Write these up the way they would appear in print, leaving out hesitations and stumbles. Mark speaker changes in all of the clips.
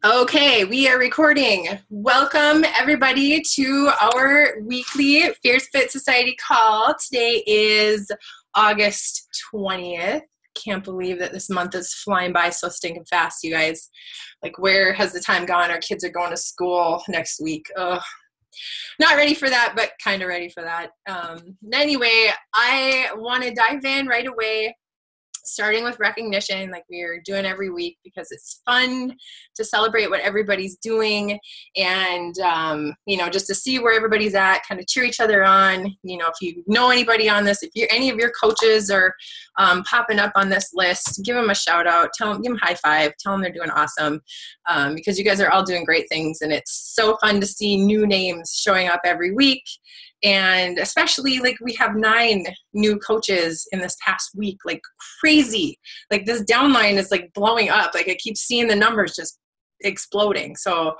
Speaker 1: Okay, we are recording. Welcome everybody to our weekly Fierce Fit Society call. Today is August 20th. Can't believe that this month is flying by so stinking fast, you guys. Like, where has the time gone? Our kids are going to school next week. Ugh. Not ready for that, but kind of ready for that. Anyway, I want to dive in right away, starting with recognition like we're doing every week, because it's fun to celebrate what everybody's doing and just to see where everybody's at, kind of cheer each other on. If you know anybody on this, if you're any of your coaches are popping up on this list, give them a shout out, give them high five, tell them they're doing awesome, because you guys are all doing great things, and it's so fun to see new names showing up every week. And especially, like, we have 9 new coaches in this past week, like crazy. Like, this downline is like blowing up. Like, I keep seeing the numbers just exploding. So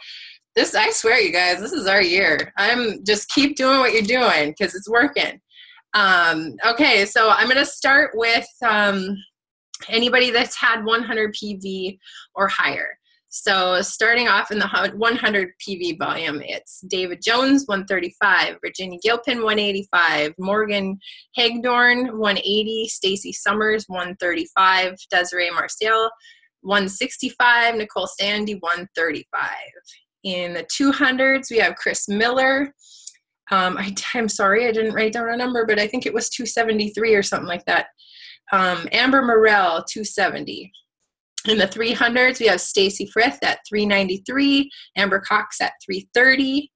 Speaker 1: this, I swear, you guys, this is our year. I'm just keep doing what you're doing because it's working. Okay, so I'm going to start with anybody that's had 100 PV or higher. So starting off in the 100 PV volume, it's David Jones, 135, Virginia Gilpin, 185, Morgan Hagdorn, 180, Stacy Summers, 135, Desiree Marcel, 165, Nicole Sandy, 135. In the 200s, we have Chris Miller. I'm sorry, I didn't write down a number, but I think it was 273 or something like that. Amber Morell, 270. In the 300s, we have Stacy Frith at 393, Amber Cox at 330.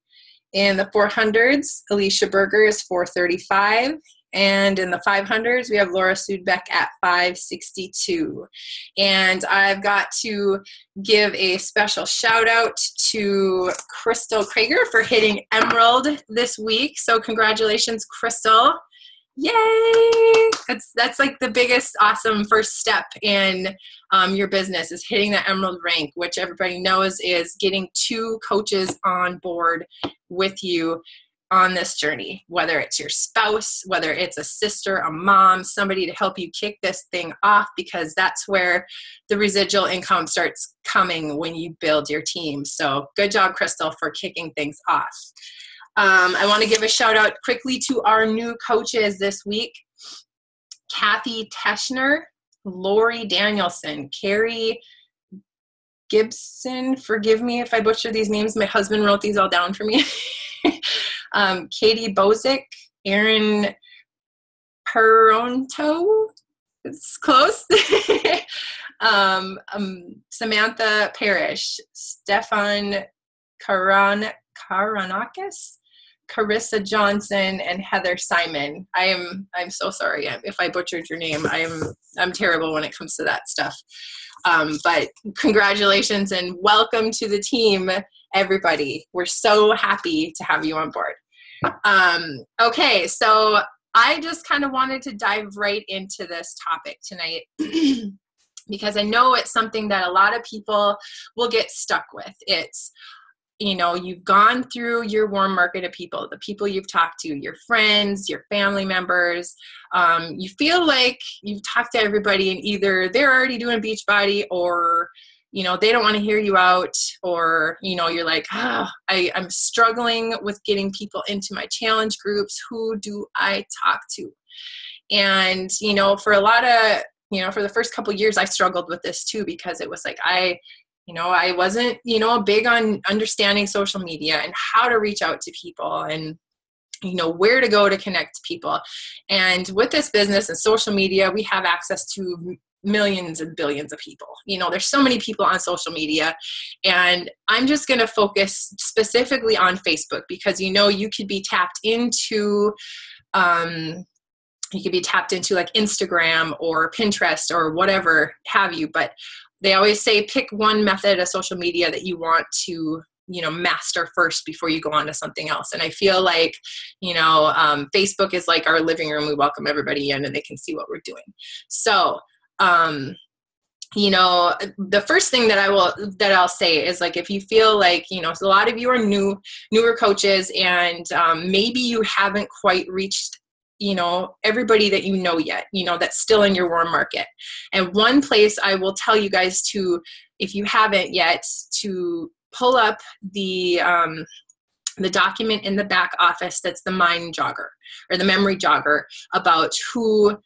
Speaker 1: In the 400s, Alicia Berger is 435. And in the 500s, we have Laura Sudbeck at 562. And I've got to give a special shout out to Crystal Krager for hitting Emerald this week. So congratulations, Crystal. Yay! That's like the biggest awesome first step in your business, is hitting the Emerald rank, which everybody knows is getting 2 coaches on board with you on this journey, whether it's your spouse, whether it's a sister, a mom, somebody to help you kick this thing off, because that's where the residual income starts coming when you build your team. So good job, Crystal, for kicking things off. I want to give a shout out quickly to our new coaches this week: Kathy Teschner, Lori Danielson, Carrie Gibson. Forgive me if I butcher these names. My husband wrote these all down for me. Katie Bozick, Aaron Peronto. It's close. Samantha Parrish, Stefan Karanakis, Carissa Johnson, and Heather Simon. I'm so sorry if I butchered your name. I'm terrible when it comes to that stuff. But congratulations and welcome to the team, everybody. We're so happy to have you on board. Okay, so I just kind of wanted to dive right into this topic tonight because I know it's something that a lot of people will get stuck with. It's, you've gone through your warm market of people, the people you've talked to, your friends, your family members. You feel like you've talked to everybody and either they're already doing Beachbody or, they don't want to hear you out, or, you're like, I'm struggling with getting people into my challenge groups. Who do I talk to? And, for a lot of, for the first couple of years, I struggled with this too, because it was like, I wasn't, big on understanding social media and how to reach out to people and, where to go to connect to people. And with this business and social media, we have access to millions and billions of people. There's so many people on social media, and I'm just going to focus specifically on Facebook because, you could be tapped into, like Instagram or Pinterest or whatever have you, but they always say pick one method of social media that you want to, master first before you go on to something else. And I feel like, Facebook is like our living room. We welcome everybody in and they can see what we're doing. So, the first thing that I'll say is, like, if you feel like, so a lot of you are newer coaches, and maybe you haven't quite reached everybody that yet, that's still in your warm market. And one place I will tell you guys to, if you haven't yet, to pull up the document in the back office that's the mind jogger or the memory jogger about who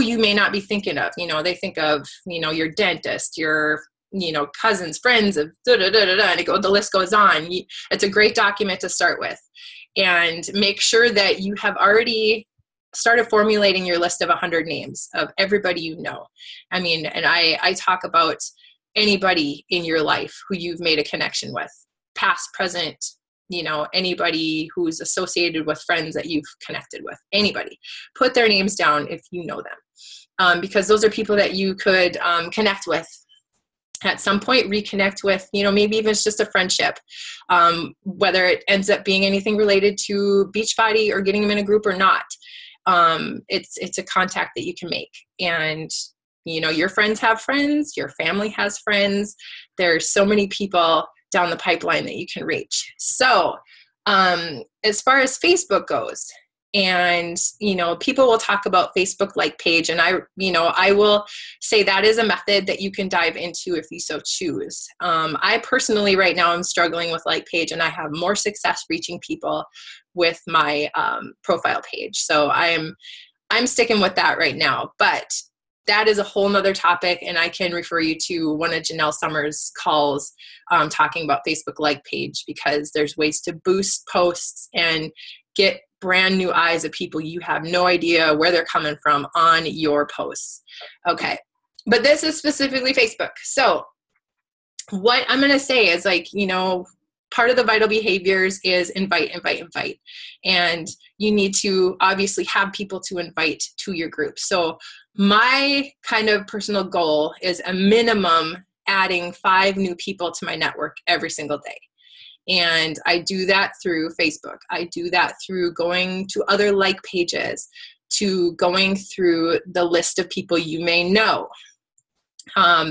Speaker 1: you may not be thinking of. They think of, your dentist, your, cousins, friends of and the list goes on. It's a great document to start with. And make sure that you have already started formulating your list of 100 names of everybody you know. I mean, and I talk about anybody in your life who you've made a connection with, past, present, anybody who's associated with friends that you've connected with, anybody. Put their names down if you know them, because those are people that you could connect with at some point, reconnect with, maybe even it's just a friendship, whether it ends up being anything related to Beachbody or getting them in a group or not. It's a contact that you can make. And, your friends have friends, your family has friends. There's so many people down the pipeline that you can reach. So as far as Facebook goes, and, people will talk about Facebook like page, and I will say that is a method that you can dive into if you so choose. I personally right now I'm struggling with like page, and I have more success reaching people with my profile page. So I'm sticking with that right now, but that is a whole nother topic, and I can refer you to one of Janelle Summers' calls talking about Facebook like page, because there's ways to boost posts and get brand new eyes of people you have no idea where they're coming from on your posts. Okay, but this is specifically Facebook. So what I'm going to say is, like, part of the vital behaviors is invite. And you need to obviously have people to invite to your group. So my kind of personal goal is a minimum adding 5 new people to my network every single day. And I do that through Facebook. I do that through going to other like pages, to going through the list of people you may know.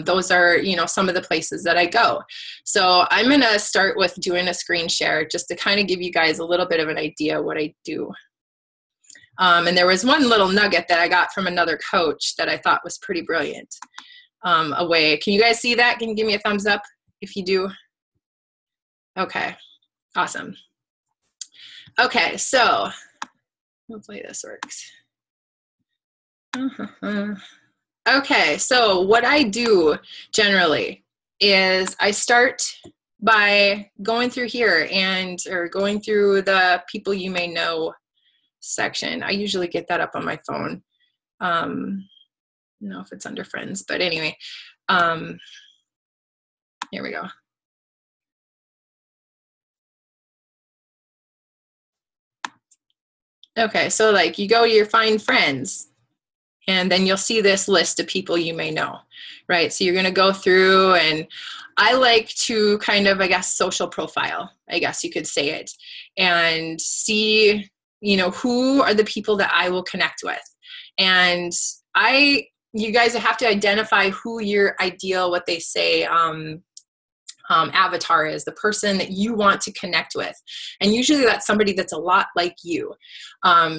Speaker 1: Those are, some of the places that I go. So I'm going to start with doing a screen share just to kind of give you guys a little bit of an idea what I do. And there was one little nugget that I got from another coach that I thought was pretty brilliant. Can you guys see that? Can you give me a thumbs up if you do? Okay, awesome. Okay, so hopefully this works. Okay, so what I do generally is I start by going through here or going through the people you may know section. I usually get that up on my phone. I don't know if it's under friends, but anyway, here we go. Okay, so like you go to your find friends, and then you'll see this list of people you may know, right? So you're going to go through, and I like to kind of, social profile, I guess you could say it, and see, who are the people that I will connect with. And you guys have to identify who your ideal, what they say, avatar is, the person that you want to connect with. And usually that's somebody that's a lot like you.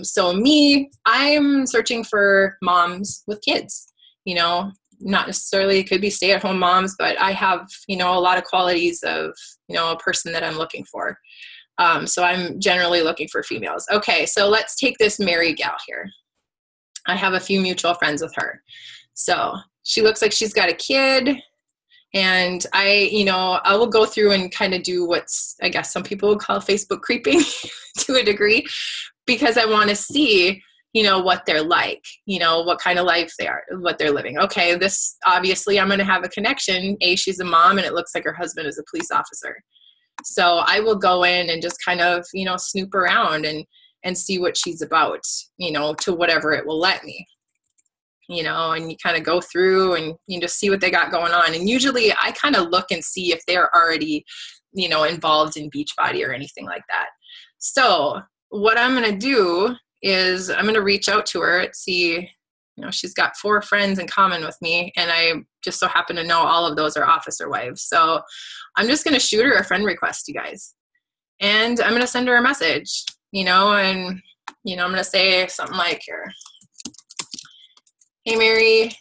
Speaker 1: So me, I'm searching for moms with kids, not necessarily, it could be stay-at-home moms, but I have, a lot of qualities of, a person that I'm looking for. So I'm generally looking for females. Okay, so let's take this Mary gal here. I have a few mutual friends with her. So she looks like she's got a kid. And I will go through and kind of do what's, I guess some people would call Facebook creeping to a degree, because I want to see, what they're like, what kind of life they are, what they're living. Okay, this, obviously I'm going to have a connection. She's a mom, and it looks like her husband is a police officer. So I will go in and just kind of, snoop around and see what she's about, to whatever it will let me. And you kind of go through and you just see what they got going on. And usually I kind of look and see if they're already, involved in Beachbody or anything like that. So what I'm going to do is I'm going to reach out to her and see, she's got 4 friends in common with me. And I just so happen to know all of those are officer wives. So I'm just going to shoot her a friend request, you guys. And I'm going to send her a message, and, I'm going to say something like, here, hey, Mary,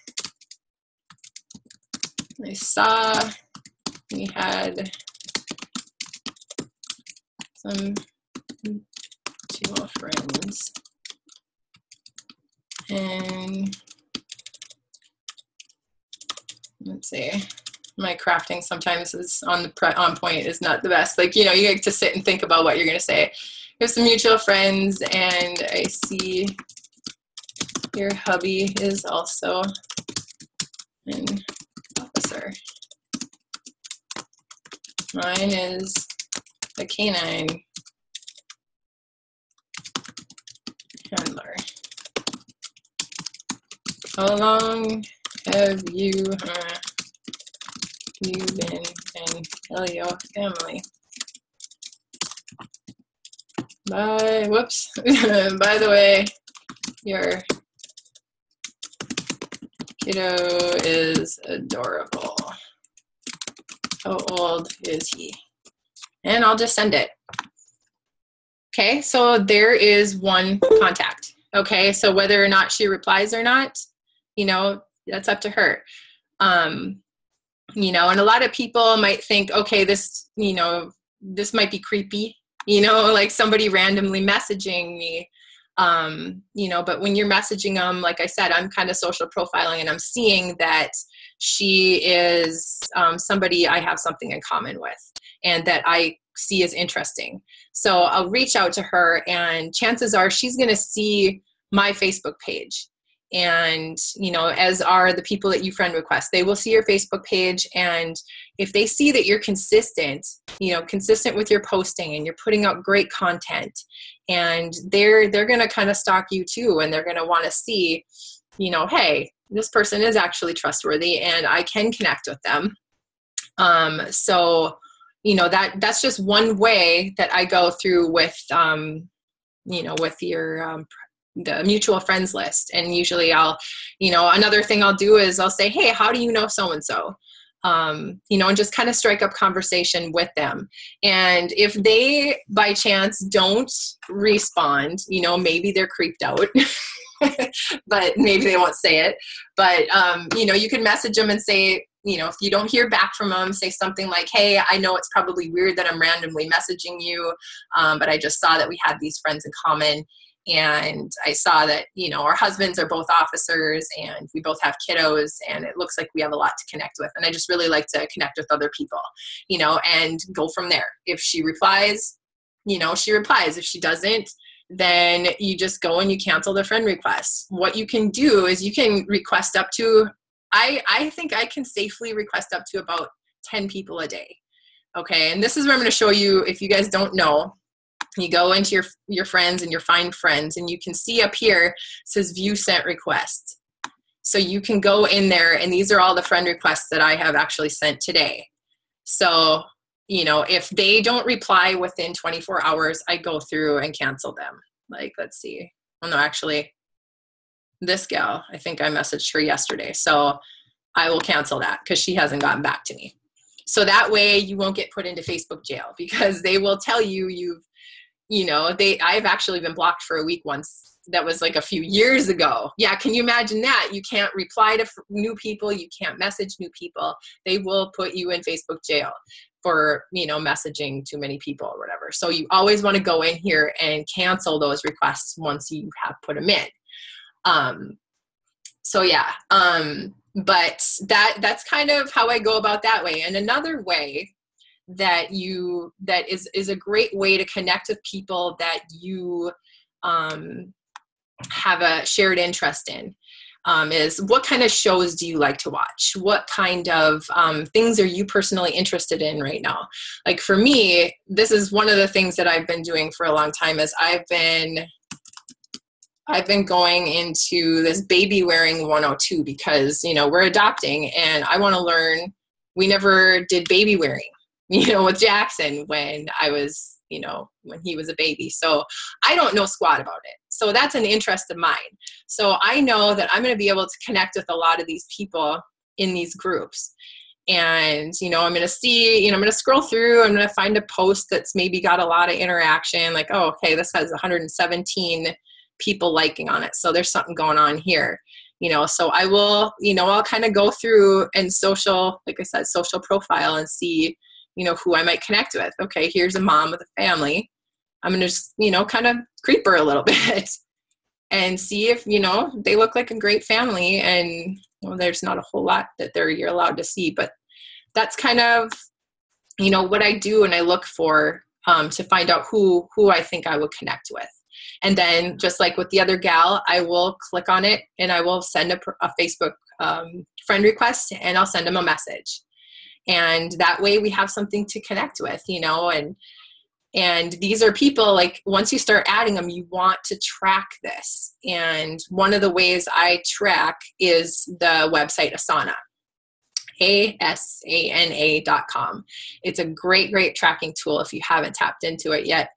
Speaker 1: I saw we had some mutual friends, and let's see, my crafting sometimes is on point is not the best. Like, you know, you get to sit and think about what you're going to say. Here's some mutual friends, and I see your hubby is also an officer. Mine is a canine handler. How long have you been in Elio family? Whoops. By the way, your kiddo is adorable. How old is he? And I'll just send it. Okay, so there is one contact. Okay, so whether or not she replies or not, you know, that's up to her. You know, and a lot of people might think, okay, this, you know, this might be creepy, you know, like somebody randomly messaging me, you know, but when you're messaging them, like I said, I'm kind of social profiling, and I'm seeing that she is somebody I have something in common with and that I see as interesting. So I'll reach out to her, and chances are she's going to see my Facebook page. And, you know, as are the people that you friend request, they will see your Facebook page. And if they see that you're consistent, you know, consistent with your posting and you're putting out great content, and they're going to kind of stalk you too. And they're going to want to see, you know, hey, this person is actually trustworthy and I can connect with them. So, you know, that's just one way that I go through with, you know, with your, the mutual friends list. And usually I'll, you know, another thing I'll do is I'll say, hey, how do you know so-and-so? You know, and just kind of strike up conversation with them. And if they by chance don't respond, you know, maybe they're creeped out, but maybe they won't say it. But, you know, you can message them and say, you know, if you don't hear back from them, say something like, hey, I know it's probably weird that I'm randomly messaging you, but I just saw that we had these friends in common. And I saw that, you know, our husbands are both officers and we both have kiddos, and it looks like we have a lot to connect with. And I just really like to connect with other people, you know, and go from there. If she replies, you know, she replies. If she doesn't, then you just go and you cancel the friend request. What you can do is you can request up to, I think I can safely request up to about 10 people a day. Okay. And this is where I'm going to show you, if you guys don't know, you go into your friends and your find friends, and you can see up here, it says view sent requests. So you can go in there, and these are all the friend requests that I have actually sent today. So, you know, if they don't reply within 24 hours, I go through and cancel them. Like, let's see. Oh no, actually this gal, I think I messaged her yesterday. So I will cancel that because she hasn't gotten back to me. So that way you won't get put into Facebook jail, because they will tell you I've actually been blocked for a week once. That was like a few years ago. Yeah, can you imagine that? You can't reply to new people. You can't message new people. They will put you in Facebook jail for, you know, messaging too many people or whatever. So you always want to go in here and cancel those requests once you have put them in. So yeah, but that's kind of how I go about that way. And another way that is a great way to connect with people that you have a shared interest in is, what kind of shows do you like to watch? What kind of things are you personally interested in right now? Like for me, this is one of the things that I've been doing for a long time, is I've been going into this baby wearing 102, because, you know, we're adopting and I want to learn. We never did baby wearing, you know, with Jackson when he was a baby. So I don't know squat about it. So that's an interest of mine. So I know that I'm going to be able to connect with a lot of these people in these groups. And, you know, I'm going to see, you know, I'm going to scroll through, I'm going to find a post that's maybe got a lot of interaction. Like, oh, okay, this has 117 people liking on it. So there's something going on here. So I will, I'll kind of go through and social, like I said, social profile and see, who I might connect with. Okay, here's a mom with a family. I'm going to just, kind of creep her a little bit and see if, they look like a great family. And there's not a whole lot that you're allowed to see, but that's kind of, what I do and I look for to find out who I think I would connect with. And then just like with the other gal, I will click on it and I will send a Facebook friend request and I'll send them a message. And that way we have something to connect with, and these are people, like, once you start adding them, you want to track this. And one of the ways I track is the website Asana, ASANA.com. It's a great tracking tool if you haven't tapped into it yet.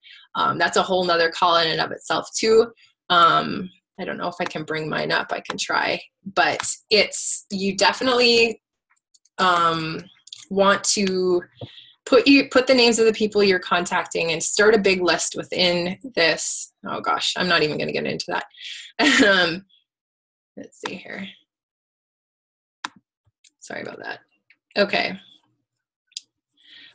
Speaker 1: That's a whole nother call in and of itself too. I don't know if I can bring mine up. I can try, but you definitely want to put the names of the people you're contacting and start a big list within this. Oh gosh, I'm not even going to get into that. Let's see here. Sorry about that. Okay.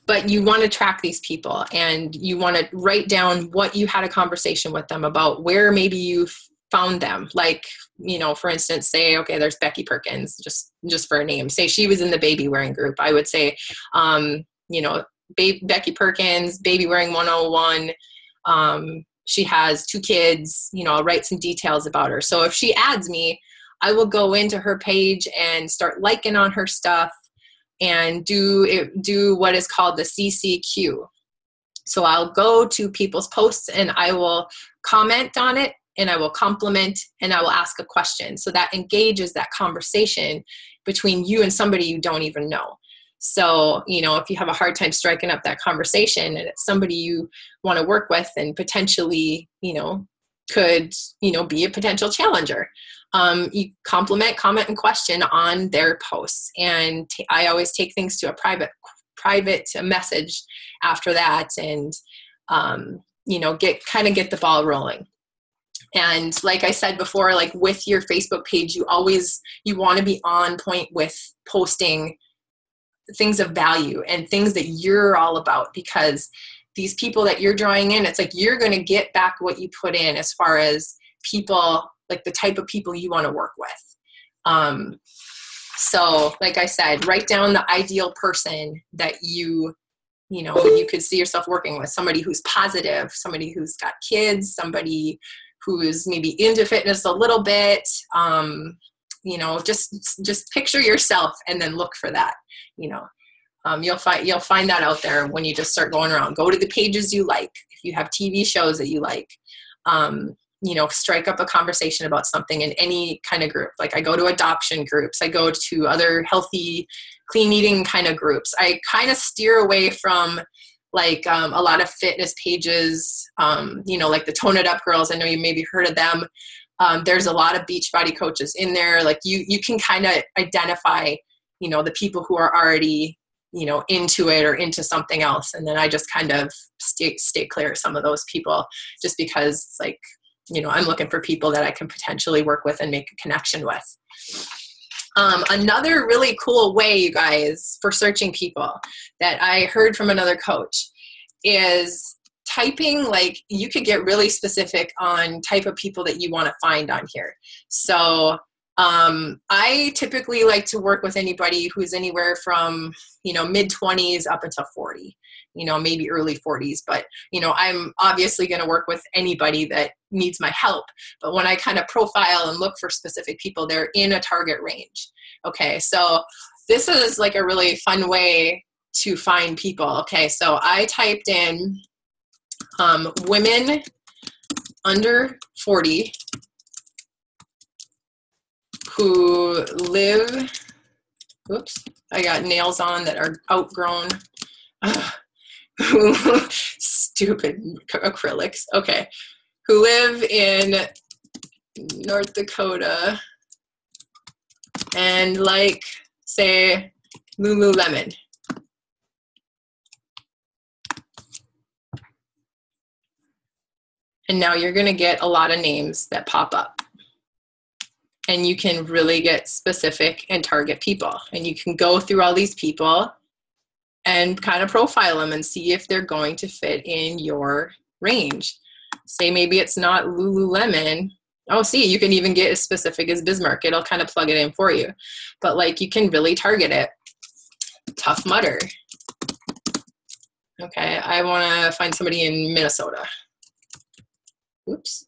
Speaker 1: But you want to track these people and you want to write down what you had a conversation with them about, where maybe you found them. Like, for instance, say, okay, there's Becky Perkins, just for a name. Say she was in the baby wearing group. I would say, Becky Perkins, Baby Wearing 101. She has 2 kids, I'll write some details about her. So if she adds me, I will go into her page and start liking on her stuff and do what is called the CCQ. So I'll go to people's posts and I will comment on it and I will compliment and I will ask a question. So that engages that conversation between you and somebody you don't even know. So, if you have a hard time striking up that conversation and it's somebody you want to work with and potentially, could, be a potential challenger, you compliment, comment, and question on their posts. And I always take things to a private message after that and, get the ball rolling. And like I said before, like with your Facebook page, you want to be on point with posting things of value and things that you're all about, because these people that you're drawing in, it's like you're going to get back what you put in as far as people, like the type of people you want to work with. So like I said, write down the ideal person that you could see yourself working with. Somebody who's positive, somebody who's got kids, somebody who's maybe into fitness a little bit. Just picture yourself and then look for that. You'll find that out there when you just start going around. Go to the pages you like. If you have TV shows that you like, strike up a conversation about something in any kind of group. Like I go to adoption groups. I go to other healthy, clean eating kind of groups. I kind of steer away from like a lot of fitness pages, like the Tone It Up girls. I know you maybe heard of them. There's a lot of Beachbody coaches in there. Like you can kind of identify, the people who are already, into it or into something else. And then I just kind of stay clear of some of those people just because it's like, I'm looking for people that I can potentially work with and make a connection with. Another really cool way, you guys, for searching people that I heard from another coach is typing, like you could get really specific on type of people that you want to find on here. So I typically like to work with anybody who's anywhere from, mid-20s up until 40, maybe early 40s. But, I'm obviously going to work with anybody that needs my help. But when I kind of profile and look for specific people, they're in a target range. Okay, so this is like a really fun way to find people. Okay, so I typed in women under 40 who live, I got nails on that are outgrown. Stupid acrylics. Okay. Who live in North Dakota and like, say, Lululemon. And now you're going to get a lot of names that pop up. and you can really get specific and target people. And you can go through all these people and kind of profile them and see if they're going to fit in your range. Say maybe it's not Lululemon. Oh, see, you can even get as specific as Bismarck. It'll kind of plug it in for you. But like, you can really target it. Tough Mudder. Okay, I want to find somebody in Minnesota. Oops.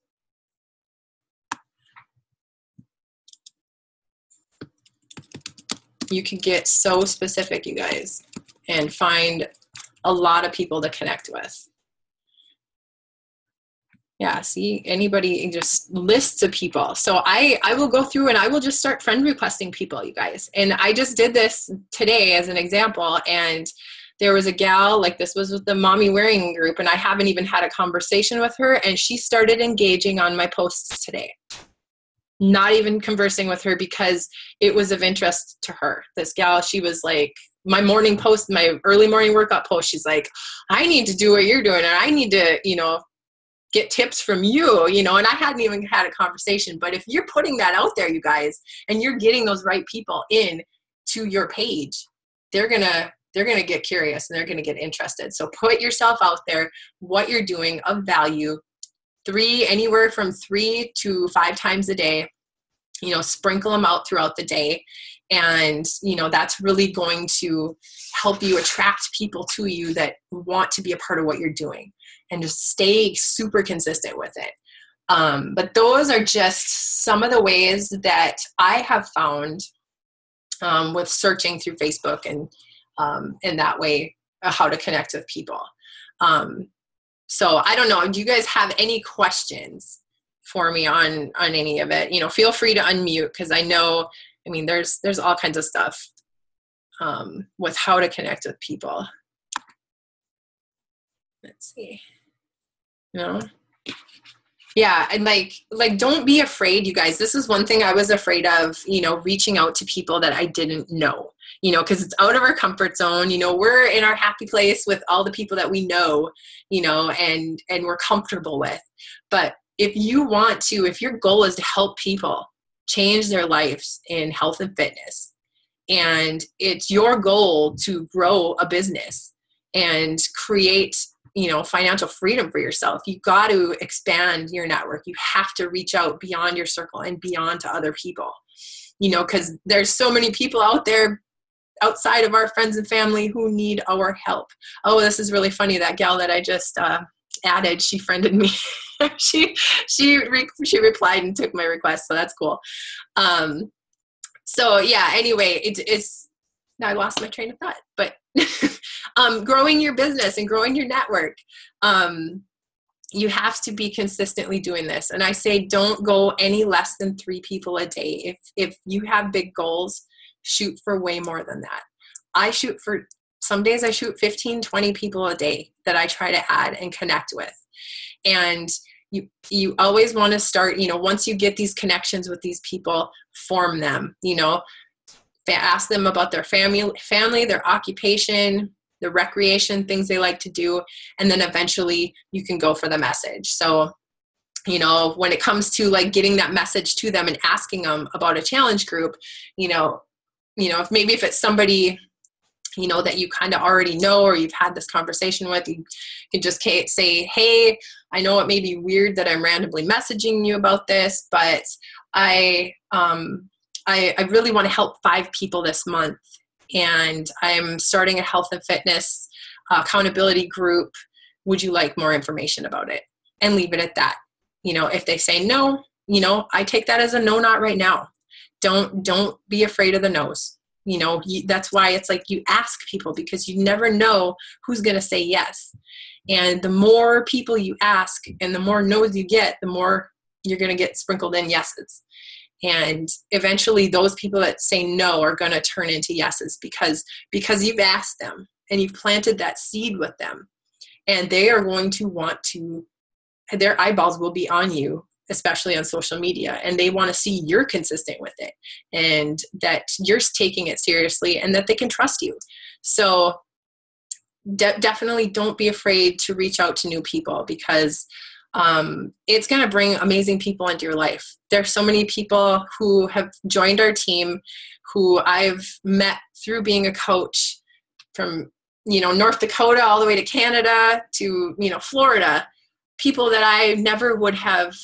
Speaker 1: You can get so specific, you guys, and find a lot of people to connect with. Yeah, see, anybody, just lists of people. So I will go through and I will just start friend requesting people, you guys. And I just did this today as an example. And there was a gal, like this was with the Mommy Wearing group, and I haven't even had a conversation with her. And she started engaging on my posts today. Not even conversing with her because it was of interest to her. This gal, she was like, my morning post, my early morning workout post, she's like, I need to do what you're doing. And I need to, get tips from you, and I hadn't even had a conversation. But if you're putting that out there, you guys, and you're getting those right people in to your page, they're gonna get curious and they're gonna get interested. So put yourself out there, what you're doing of value, anywhere from 3 to 5 times a day, sprinkle them out throughout the day. And, that's really going to help you attract people to you that want to be a part of what you're doing, and just stay super consistent with it. But those are just some of the ways that I have found with searching through Facebook and in that way, how to connect with people. So I don't know. Do you guys have any questions for me on any of it? Feel free to unmute, because I know, there's all kinds of stuff with how to connect with people. Let's see. Yeah, and like don't be afraid, you guys. This is one thing I was afraid of, reaching out to people that I didn't know, because it's out of our comfort zone. We're in our happy place with all the people that we know, and we're comfortable with. But if your goal is to help people change their lives in health and fitness, and it's your goal to grow a business and create financial freedom for yourself, you got to expand your network. You have to reach out beyond your circle and beyond to other people, because there's so many people out there outside of our friends and family who need our help. Oh, this is really funny. That gal that I just added, she friended me. she replied and took my request, so that's cool. So yeah, anyway, it's now I lost my train of thought, but growing your business and growing your network, you have to be consistently doing this. And I say, don't go any less than 3 people a day. If you have big goals, shoot for way more than that. Some days I shoot 15, 20 people a day that I try to add and connect with. And you always want to start, once you get these connections with these people, form them, ask them about their family, their occupation, the recreation, things they like to do. And then eventually you can go for the message. So, when it comes to like getting that message to them and asking them about a challenge group, if it's somebody, that you kind of already know, or you've had this conversation with, you can just say, hey, I know it may be weird that I'm randomly messaging you about this, but I really want to help 5 people this month, and I'm starting a health and fitness accountability group. Would you like more information about it? And leave it at that. If they say no, I take that as a no, not right now. Don't be afraid of the no's. That's why it's like you ask people, because you never know who's going to say yes. And the more people you ask and the more no's you get, the more you're going to get sprinkled in yeses. And eventually those people that say no are going to turn into yeses because you've asked them and you've planted that seed with them. And they are going to their eyeballs will be on you, especially on social media, and they want to see you're consistent with it and that you're taking it seriously and that they can trust you. So definitely don't be afraid to reach out to new people, because it's going to bring amazing people into your life. There's so many people who have joined our team who I've met through being a coach from, North Dakota all the way to Canada to, Florida, people that I never would have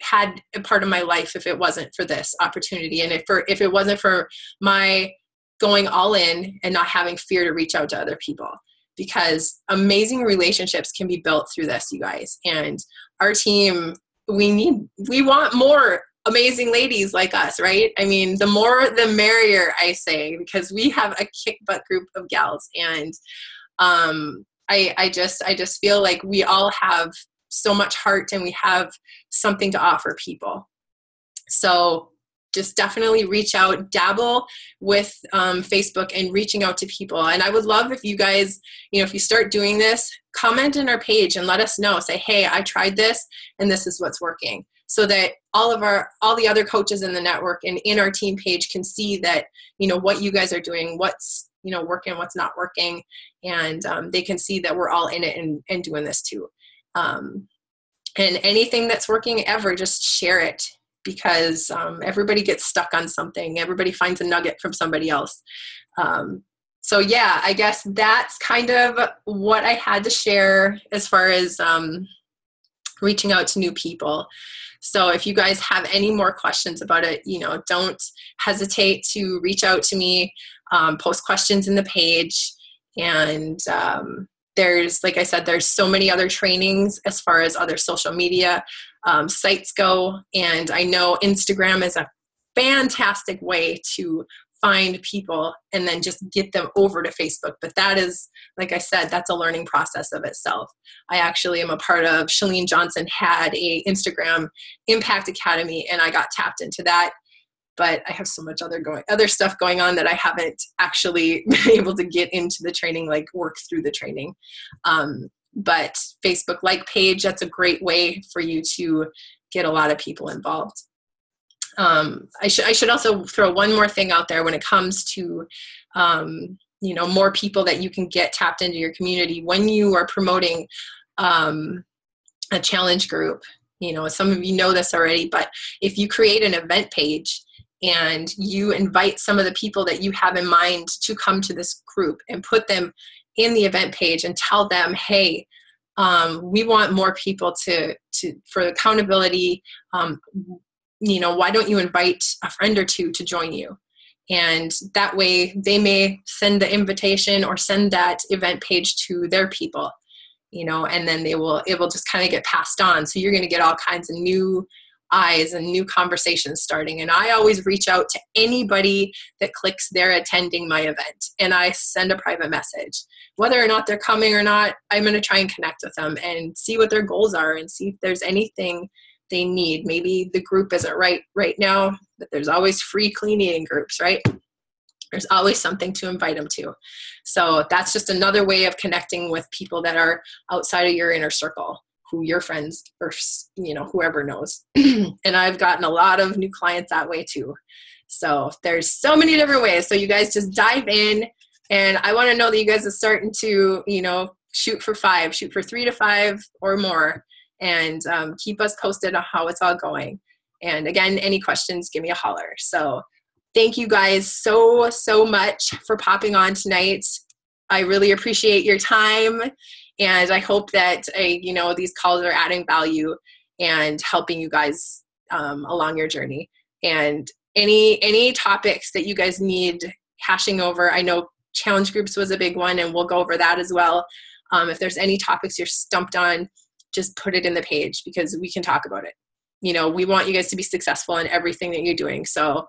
Speaker 1: had a part of my life if it wasn't for this opportunity. And if it wasn't for my going all in and not having fear to reach out to other people, because amazing relationships can be built through this, you guys. And our team, we want more amazing ladies like us, right? I mean, the more the merrier, I say, because we have a kick butt group of gals. And I just feel like we all have so much heart and we have something to offer people. So just definitely reach out, dabble with Facebook and reaching out to people. And I would love if you guys, if you start doing this, comment in our page and let us know. Say, hey, I tried this and this is what's working. So that all the other coaches in the network and in our team page can see that, what you guys are doing, what's, working, what's not working. And they can see that we're all in it and doing this too. And anything that's working ever, just share it, because everybody gets stuck on something. Everybody finds a nugget from somebody else. So yeah, I guess that's kind of what I had to share as far as reaching out to new people. So if you guys have any more questions about it, don't hesitate to reach out to me, post questions in the page. And there's, like I said, there's so many other trainings as far as other social media sites go. And I know Instagram is a fantastic way to find people and then just get them over to Facebook. But that is, like I said, that's a learning process of itself. I actually am a part of, Chalene Johnson had a Instagram Impact Academy, and I got tapped into that. But I have so much other stuff going on that I haven't actually been able to get into the training, like work through the training. But Facebook like page, that's a great way for you to get a lot of people involved. I should also throw one more thing out there when it comes to, more people that you can get tapped into your community when you are promoting a challenge group. Some of you know this already, but if you create an event page and you invite some of the people that you have in mind to come to this group and put them in the event page and tell them, hey, we want more people for accountability. Why don't you invite a friend or two to join you? And that way they may send the invitation or send that event page to their people, and then it will just kind of get passed on. So you're going to get all kinds of new eyes and new conversations starting. And I always reach out to anybody that clicks they're attending my event, and I send a private message. Whether or not they're coming or not, I'm going to try and connect with them and see what their goals are and see if there's anything they need. Maybe the group isn't right now, but there's always free clean eating groups, right? There's always something to invite them to. So that's just another way of connecting with people that are outside of your inner circle, who your friends or, whoever knows. And I've gotten a lot of new clients that way too. So there's so many different ways. So you guys just dive in, and I want to know that you guys are starting to, shoot for 3 to 5 or more, and keep us posted on how it's all going. And again, any questions, give me a holler. So thank you guys so much for popping on tonight. I really appreciate your time. And I hope that, these calls are adding value and helping you guys along your journey. And any topics that you guys need hashing over, I know challenge groups was a big one, and we'll go over that as well. If there's any topics you're stumped on, just put it in the page, because we can talk about it. We want you guys to be successful in everything that you're doing. So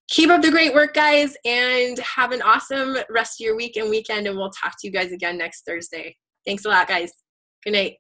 Speaker 1: keep up the great work, guys, and have an awesome rest of your week and weekend. And we'll talk to you guys again next Thursday. Thanks a lot, guys. Good night.